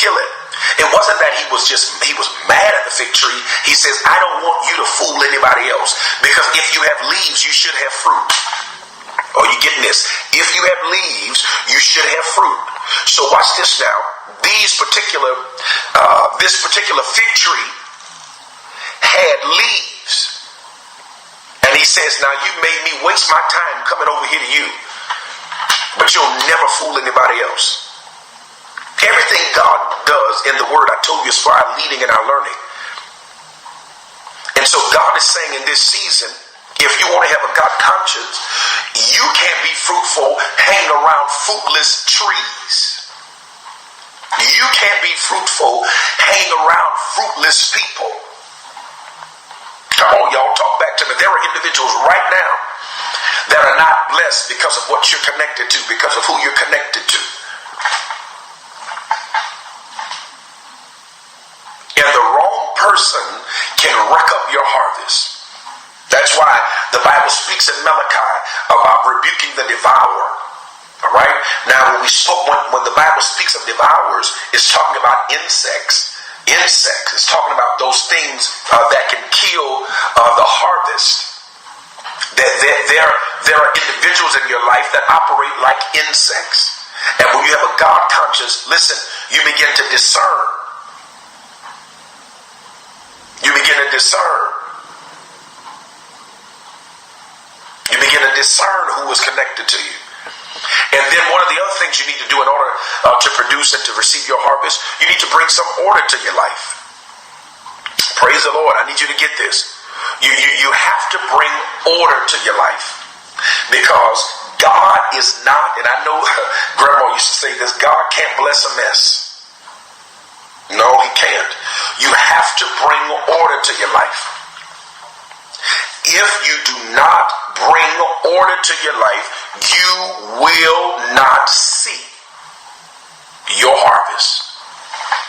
kill it. It wasn't that he was mad at the fig tree. He says, I don't want you to fool anybody else, because if you have leaves, you should have fruit. Are you getting this? If you have leaves, you should have fruit. So watch this now. This particular fig tree had leaves. And he says, now you made me waste my time coming over here to you, but you'll never fool anybody else. Everything God does in the word, I told you, is for our leading and our learning. And so God is saying in this season, if you want to have a God conscience, you can't be fruitful hanging around fruitless trees. You can't be fruitful hanging around fruitless people. Come on, y'all, talk back to me. There are individuals right now that are not blessed because of what you're connected to, because of who you're connected to. And the wrong person can wreck up your harvest. That's why the Bible speaks in Malachi about rebuking the devourer. All right. Now, when the Bible speaks of devourers, it's talking about insects. It's talking about those things that can kill the harvest. There are individuals in your life that operate like insects. And when you have a God conscience, listen, you begin to discern. You begin to discern. You begin to discern who is connected to you. And then one of the other things you need to do in order to produce and to receive your harvest, you need to bring some order to your life. Praise the Lord. I need you to get this. You have to bring order to your life, because God is not, and I know Grandma used to say this, God can't bless a mess. No, he can't. You have to bring order to your life. If you do not bring order to your life, you will not see your harvest.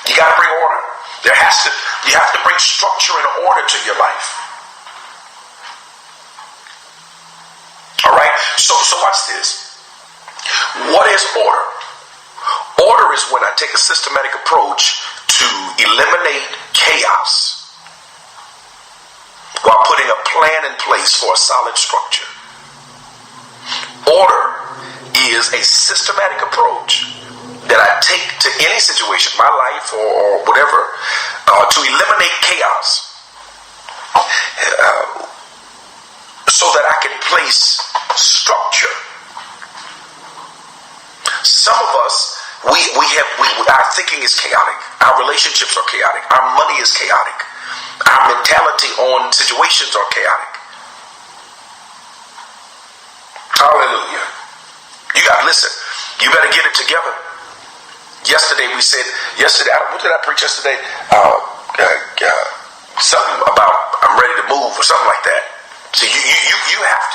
You got to bring order. You have to bring structure and order to your life. All right. So watch this. What is order? Order is when I take a systematic approach to eliminate chaos while putting a plan in place for a solid structure. Order is a systematic approach that I take to any situation, my life or whatever, to eliminate chaos, so that I can place structure. Some of us, our thinking is chaotic. Our relationships are chaotic. Our money is chaotic. Our mentality on situations are chaotic. Hallelujah. You got to listen. You better get it together. Yesterday, what did I preach yesterday? Something about I'm ready to move or something like that. So you have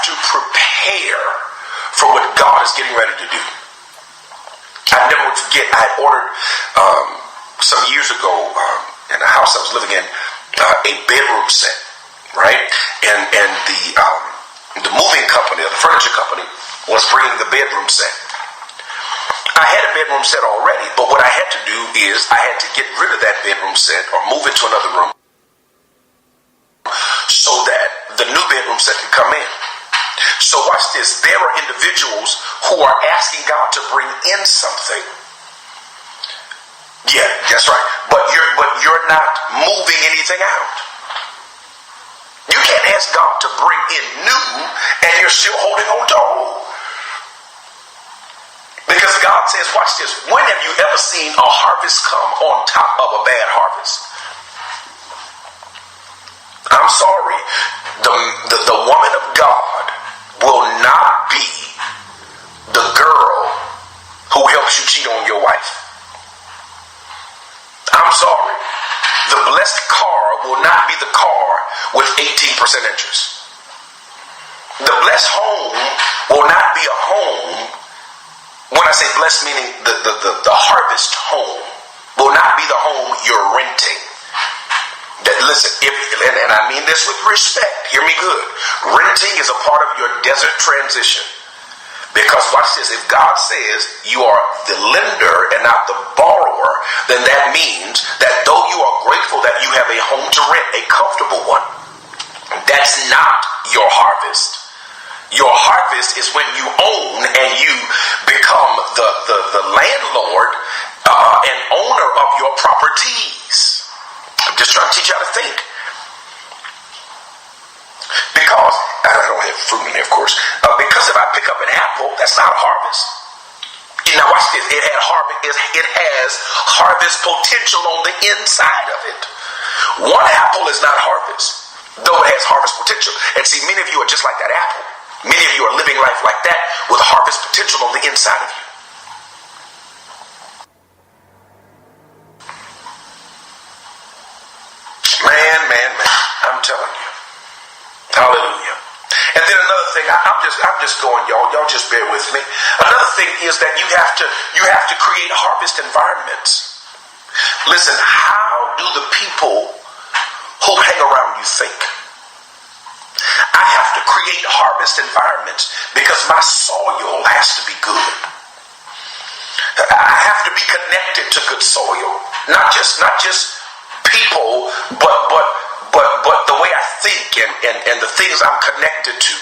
to prepare for what God is getting ready to do. I never would forget, I had ordered some years ago in the house I was living in a bedroom set, right? And the moving company, or the furniture company, was bringing the bedroom set. I had a bedroom set already, but what I had to do is I had to get rid of that bedroom set or move it to another room so that the new bedroom set can come in. So watch this. There are individuals who are asking God to bring in something. Yeah, that's right. But you're not moving anything out. You can't ask God to bring in new and you're still holding on to old. Because God says, watch this, when have you ever seen a harvest come on top of a bad harvest? I'm sorry. The woman of God will not be the girl who helps you cheat on your wife. I'm sorry. The blessed car will not be the car with 18% interest. The blessed home will not be a home. When I say blessed, meaning the harvest home will not be the home you're renting. That, listen, and I mean this with respect, hear me good. Renting is a part of your desert transition. Because watch this, if God says you are the lender and not the borrower, then that means that though you are grateful that you have a home to rent, a comfortable one, that's not your harvest. Your harvest is when you own and you become the landlord and owner of your properties. I'm just trying to teach you how to think. Because, I don't have fruit in there, of course. Because if I pick up an apple, that's not a harvest. Now watch this. It has harvest potential on the inside of it. One apple is not harvest, though it has harvest potential. And see, many of you are just like that apple. Many of you are living life like that with harvest potential on the inside of you. Man, I'm telling you. Hallelujah. And then another thing, I'm just going, y'all just bear with me. Another thing is that you have to create harvest environments. Listen, how do the people who hang around you think? I have to create harvest environments because my soil has to be good. I have to be connected to good soil. Not just people, but the way I think and the things I'm connected to.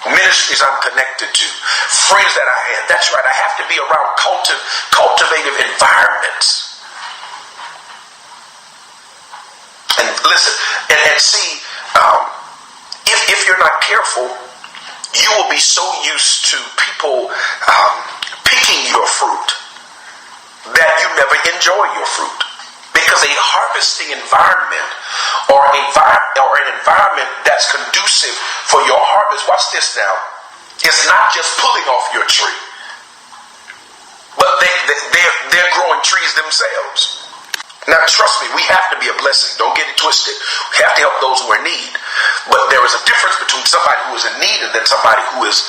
Ministries I'm connected to. Friends that I have. That's right. I have to be around cultivative environments. And listen, and see, if you're not careful, you will be so used to people picking your fruit that you never enjoy your fruit. Because a harvesting environment or an environment that's conducive for your harvest, watch this now, is not just pulling off your tree, but they're growing trees themselves. Now trust me, we have to be a blessing. Don't get it twisted. We have to help those who are in need. But there is a difference between somebody who is in need and then somebody who is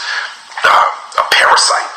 a parasite.